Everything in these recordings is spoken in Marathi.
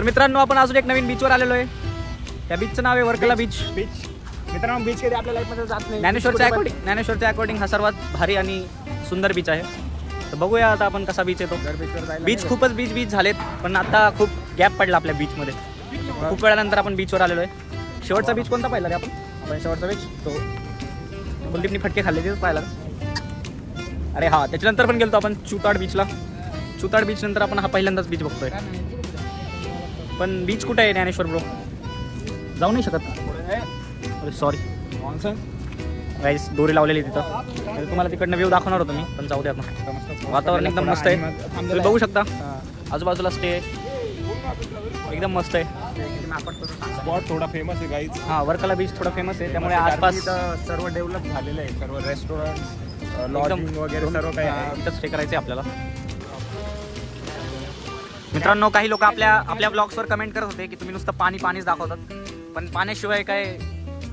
तर मित्रांनो आपण अजून एक नवीन बीचवर आलेलो आहे. त्या बीचचं नाव आहे वर्कला बीच. मित्रांनो बीच कधी आपल्या लाईफमध्ये जात नाही. ज्ञानेश्वरच्या अकॉर्डिंग हा सर्वात भारी आणि सुंदर बीच आहे. तर बघूया आता आपण कसा बीच येतो. बीच खूपच बीच झालेत, पण आता खूप गॅप पडला आपल्या बीचमध्ये. खूप वेळानंतर आपण बीचवर आलेलो आहे. शेवटचा बीच कोणता पाहिला रे आपण शेवटचा बीच तो कुलदीपनी फटके खाल्ले तेच पाहिला. अरे हा, त्याच्यानंतर पण गेलो आपण चुताड बीचला. चुताड बीच नंतर आपण हा पहिल्यांदाच बीच बघतोय. पण बीच कुठे आहे ज्ञानेश्वर ब्रो? जाऊ नाही शकत. अरे सॉरी गाईस, दोरी लावलेली तिथं. तर तुम्हाला तिकडनं व्ह्यू दाखवणार होतो मी, पण जाऊ द्या. वातावरण एकदम मस्त आहे, तुम्ही बघू शकता. आजूबाजूला स्टे एकदम मस्त आहे. स्पॉट थोडा फेमस आहे गाईज. हां, वर्कला बीच थोडा फेमस आहे, त्यामुळे आसपास सर्व डेव्हलप झालेलं आहे. सर्व रेस्टॉरंट लॉजिंग वगैरे सर्व काही इथं स्टे करायचं आहे आपल्याला. मित्रांनो, काही लोक आपल्या ब्लॉग्सवर कमेंट करत होते की तुम्ही नुसतं पाणीच दाखवतात, पण पाण्याशिवाय काय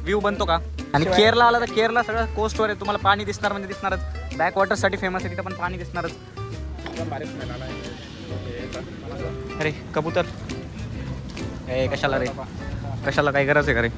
व्ह्यू बनतो का? आणि केरला आला तर केरला सगळं कोस्टवर आहे, तुम्हाला पाणी दिसणार म्हणजे दिसणारच. बॅकवॉटरसाठी फेमस आहे, तिथं पण पाणी दिसणारच. अरे कबूतर, ए कशाला रे, कशाला काही गरज आहे का रे?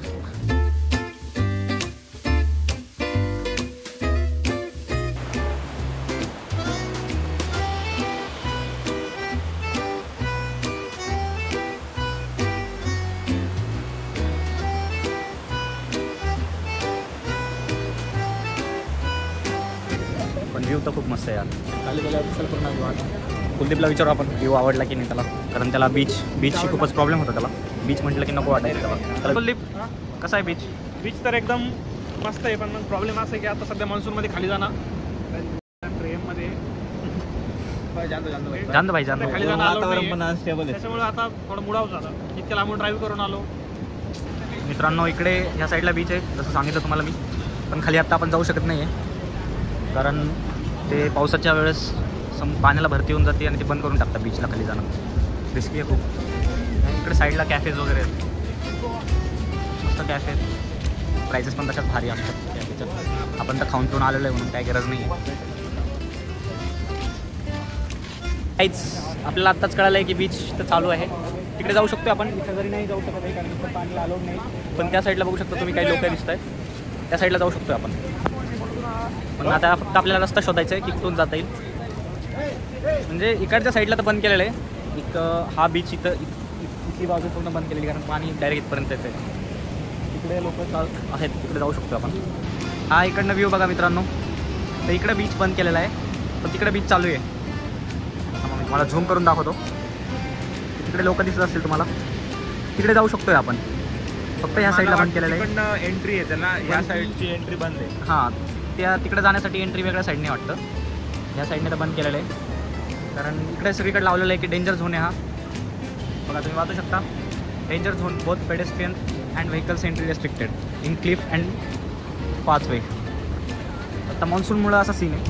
पण व्ह्यू तर खूप मस्त आहे यार. खाली गेल्यावर कुलदीपला विचारू आपण व्ह्यू आवडला की नाही त्याला, कारण त्याला बीचची खूपच प्रॉब्लेम होता त्याला. बीच म्हटलं की नको वाटायचं त्याला. कुलदीप, कसा आहे बीच? बीच तर एकदम मस्त आहे, पण मग प्रॉब्लेम असा आहे की आता सध्या मान्सूनमध्ये खाली जाणं ट्रेनमध्ये जाणं भाई जाणं. खाली जाणं वातावरण पण अनस्टेबल आहे, त्याच्यामुळे आता थोडं मुडाव झालं. इतक्या लांबून ड्राईव्ह करून आलो. मित्रांनो, इकडे ह्या साईडला बीच आहे जसं सांगितलं तुम्हाला मी, पण खाली आत्ता आपण जाऊ शकत नाही आहे, कारण ते पावसाच्या वेळेस पाण्याला भरती होऊन जाते आणि ते बंद करून टाकतात बीचला खाली जाणं. रिस्की आहे खूप. इकडे साईडला कॅफेज वगैरे आहेत, मस्त कॅफे. प्राइसेस पण तशाच भारी असतात कॅफेच्या. आपण तर खाऊन पिऊन आलेलो आहे म्हणून काही गरज नाही आहे. काहीच आपल्याला आत्ताच कळालं आहे की बीच तर चालू आहे. तिकडे जाऊ शकतो आपण, इथं जरी नाही जाऊ शकत आहे कारण इथं पाणी अलाउड नाही. पण त्या साईडला बघू शकता तुम्ही, काही लोक दिसत आहेत, त्या साईडला जाऊ शकतो आपण. पण आता फक्त आपल्याला रस्ता शोधायचा आहे की कुठून जाता येईल. म्हणजे इकडच्या साईडला तर बंद केलेलं आहे. एक हा बीच इथली बाजू पूर्ण बंद केलेली, कारण पाणी डायरेक्ट इथपर्यंत येतं आहे. तिकडे लोक आहेत, तिकडे जाऊ शकतो आपण. हा इकडनं व्ह्यू बघा मित्रांनो. तर इकडे बीच बंद केलेला आहे, पण तिकडे बीच चालू आहे. मी तुम्हाला झूम करून दाखवतो. तिकडे लोक दिसत असतील तुम्हाला, तिकडे जाऊ शकतोय आपण. फक्त ह्या साईडला बंद केलेलं आहे. एंट्री आहे त्याला, या साईडची एंट्री बंद आहे. हां, त्या तिकडे जाण्यासाठी एंट्री वेगळ्या साईडने वाटतं. ह्या साईडने तर बंद केलेलं आहे, कारण इकडे सगळीकडे लावलेलं आहे की डेंजर झोन आहे हा. बघा तुम्ही वाचू शकता, danger zone both pedestrian and vehicles entry restricted in Cliff and pathway. आता मान्सूनमुळं असा सीन आहे.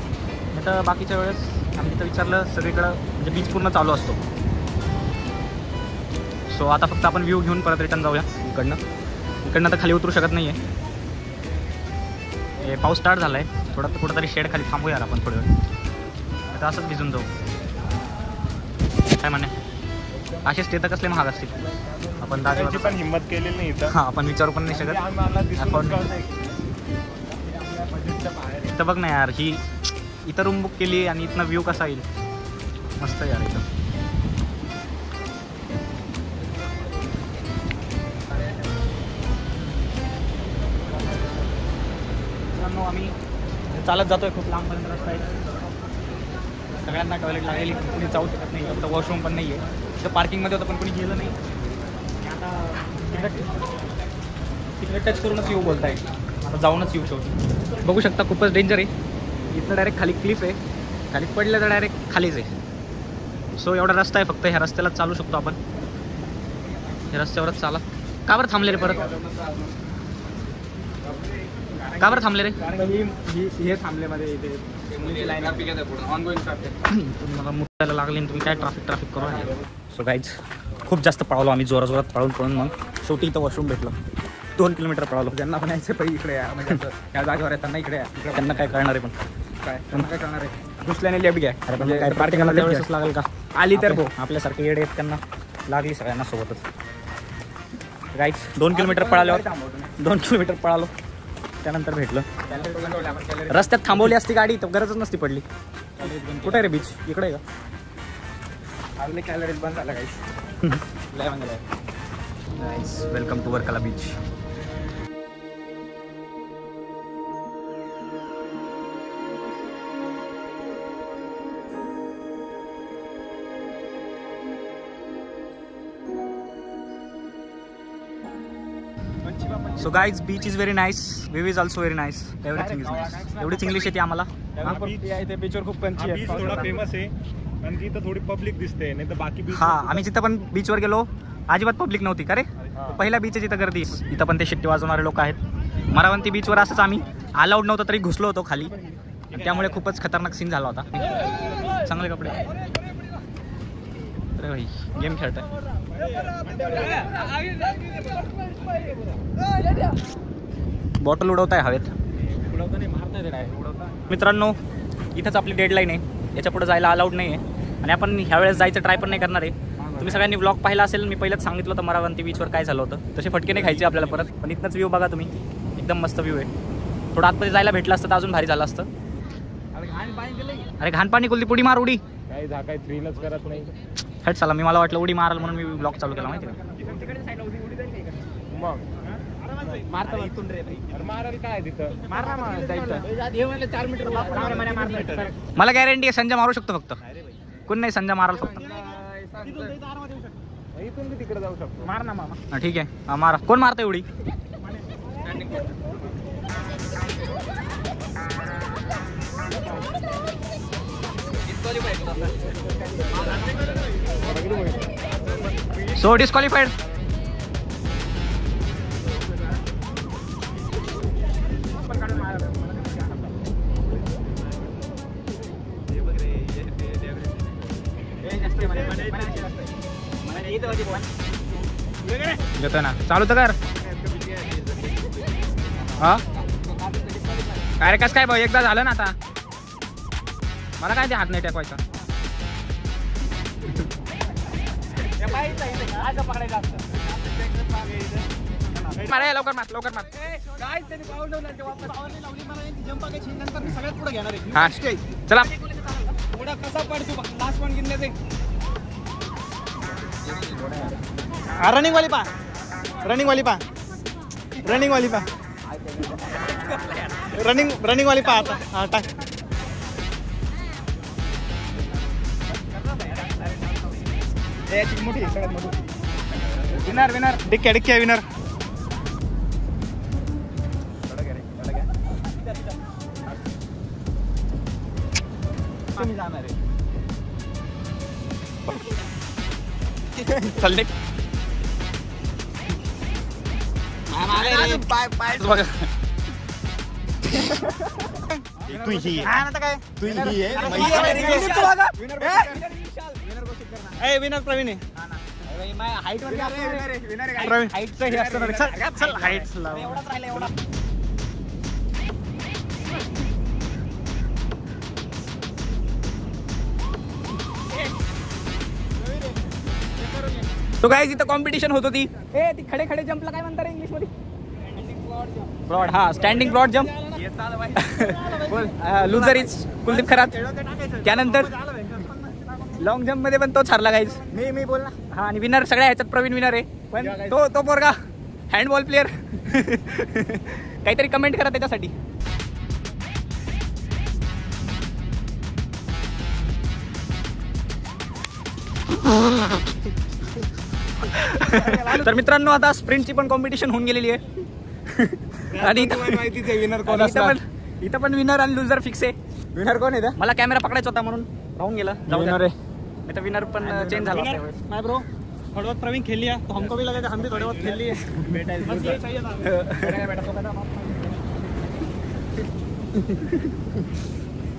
नाही तर बाकीच्या वेळेस आम्ही तिथं विचारलं, सगळीकडं म्हणजे बीच पूर्ण चालू असतो. सो आता फक्त आपण व्ह्यू घेऊन परत रिटर्न जाऊया इकडनं तर खाली उतरू शकत नाही आहे. हे पाऊस स्टार्ट झाला आहे, थोडं कुठंतरी शेड खाली थांबूया आपण थोडं वेळ. आता असंच भिजून जाऊ. काय म्हणे, असे स्टे तर कसले महाग असतील. आपण दाखवायची पण हिंमत केलेली नाही इथं. हां, आपण विचारू पण नाही शकत. इथं बघ ना यार, ही इथं रूम बुक केली आणि इथनं व्ह्यू कसा येईल. मस्त यार इथं. आम्ही चालत जातोय, खूप लांबपर्यंत रस्ता आहे. सगळ्यांना टॉयलेट लागेल, कुणी जाऊ शकत नाही. फक्त वॉशरूम पण नाही आहे. तिथं पार्किंगमध्ये होतं पण कोणी गेलं नाही. आणि आता तिकडे टच करूनच येऊ बोलत आहे. आता जाऊनच येऊ शेवटी. बघू शकता खूपच डेंजर आहे. इथं डायरेक्ट खाली क्लिफ आहे, खाली पडलं तर डायरेक्ट खालीच आहे. सो एवढा रस्ता आहे फक्त, ह्या रस्त्यालाच चालू शकतो आपण. ह्या रस्त्यावरच चाला. का बरं थांबले रे परत? का बरं थांबले रे? हे थांबले मध्ये इथे लाईन ऑनगोईंग ट्रॅफिक. तुम्हाला मुतायला लागले आणि तुम्ही काय ट्रॅफिक करू आहे. सो गाईज, खूप जास्त पळालो आम्ही, जोरात पळून मग शेवटी इथं वॉशरूम भेटलं. 2 किलोमीटर पळालो. ज्यांना पण यायचं पहिले इकडे या, म्हणजे या जागेवर येतात ना इकडे या. त्यांना काय कळणार आहे, पण काय कळणार आहे. दुसऱ्याने लेफ्ट घ्या. अरे म्हणजे पार्किंगला वेळेसच लागेल का? आली तर हो, आपल्यासारखे येडे आहेत त्यांना लागली सगळ्यांना सोबतच. गाईज 2 किलोमीटर पळाल्यावर 2 किलोमीटर पळालो, त्यानंतर भेटलं. रस्त्यात थांबवली असती गाडी तर गरजच नसती पडली. कुठे आहे रे बीच? इकडे आहे का? आपले कॅलरीज बंद झाला guys. Welcome to Varkala beach. So guys beach is very nice, view is also very nice, everything is nice. एवढीच इंग्लिश येते आम्हाला. बीचवर खूप पंछी आहेत. थोडा फेमस आहे आणि इथं थोडी पब्लिक दिसते, नाही तर बाकी बीच. हा, आम्ही जिथं पण बीचवर गेलो अजिबात पब्लिक नव्हती का रे. पहिल्या बीच आहे जिथं गर्दी. इथं पण ते शिट्टी वाजवणारे लोक आहेत. मरावंती बीचवर असंच आम्ही अलाउड नव्हतं तरी घुसलो होतो खाली, त्यामुळे खूपच खतरनाक सीन झाला होता. चांगले कपडे. अरे भाई गेम खेळताय. बॉटल उडवताय हवेत. मित्रांनो इथंच आपली डेडलाईन आहे, याच्या पुढे जायला अलाउड नाही आहे आणि आपण ह्यावेळेस जायचं ट्राय पण नाही करणार आहे. तुम्ही सगळ्यांनी व्लॉग पाहिला असेल, मी पहिलेच सांगितलं होतं मरावंती बीचवर काय झालं होतं. तसे फटके नाही खायचे आपल्याला परत, पण इथनंच व्ह्यू बघा तुम्ही, एकदम मस्त व्ह्यू आहे. थोडं आतमध्ये जायला भेटलं असतं तर अजून भारी झालं असतं. अरे घाण पाणी कुलती, पुडी मार उडी. काही झाकाय थ्रिलच करत नाही. हट चला, मी मला वाटलं उडी माराल म्हणून मी ब्लॉग चालू केला माहिती का. मग मारायला काय तिथं? मला गॅरंटी आहे संजय मारू शकतो फक्त, कोण नाही संजय माराल फक्त. इथून तिकडे जाऊ शकतो. मार ना मामा. हा ठीक आहे, हा मारा. कोण मारतं एवढी? So disqualified. घेतोय ना, चालू तर कर. हा काय रे, कसं काय भाऊ, एकदा झालं ना आता. मला काय ते हात नाही टेकवायचा. मारा लवकर मार, लवकर मार. हा चला. रनिंग वाली पा, रनिंग वाली पा, रनिंग वाली पा, रनिंग वाली पा. आता हा टाक. मोठी सगळ्यात मोठी. विनर विनर डिक्क्या डिक्क्या विनर. चल दे. बघा तू ही काय तू ही विनर प्रवीण आहे. हाईटचं हे असतं. चल हाईट तो काय इथं कॉम्पिटिशन होत होती. ती खडे खडे जंपला काय म्हणतात इंग्लिश मध्ये? ब्रॉड. हा, standing broad jump. Loser is Kuldeep Kharat. त्यानंतर लॉंग जंप मध्ये पण तोच हरला गाईज. मी बोल ना. हा, आणि विनर सगळ्या ह्याच्यात प्रवीण विनर आहे. पण तो पोरगा हँडबॉल प्लेअर. काहीतरी कमेंट करा त्याच्यासाठी. तर मित्रांनो आता स्प्रिंटची पण कॉम्पिटिशन होऊन गेलेली आहे. आणि इथं पण विनर आणि लुझर फिक्स आहे. विनर कोण आहे? मला कॅमेरा पकडायचा होता म्हणून राहून गेला. विनर आहे. नाही तर विनर पण चेंज झाला. नाही ब्रो, थोड़ी बहुत प्रवीण खेल लिया तो हमको भी लगेगा हम भी थोड़ी बहुत खेल लिए.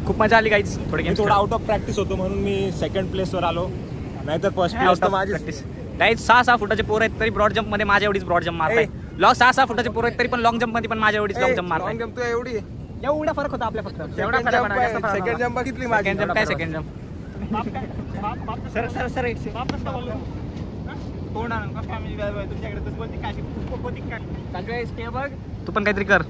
खूप मजा आली गाईज. थोडा आउट ऑफ प्रॅक्टिस होतो म्हणून मी सेकंड प्लेसवर आलो, नाहीतर फर्स्ट प्लेस तर माझी प्रॅक्टिस. गाईज 6-6 फुटाचे पोर आहेत तरी ब्रॉड जंप मध्ये माझ्या एवढीच ब्रॉड जंप मारताय. 6-6 फुटाचे पोर आहेत तरी पण लॉंग जंप मध्ये पण माझ्या एवढीच लॉंग जंप मारताय. जंप तू एवढी एवढा फरक होता आपल्या फक्त. एवढा सेकंड जंप किती माझी. सेकंड जंप काय सेकंड जंप. सर तोंड आणून का फॅमिली तुमच्याकडे तसं बोलते काय तू पण काहीतरी कर.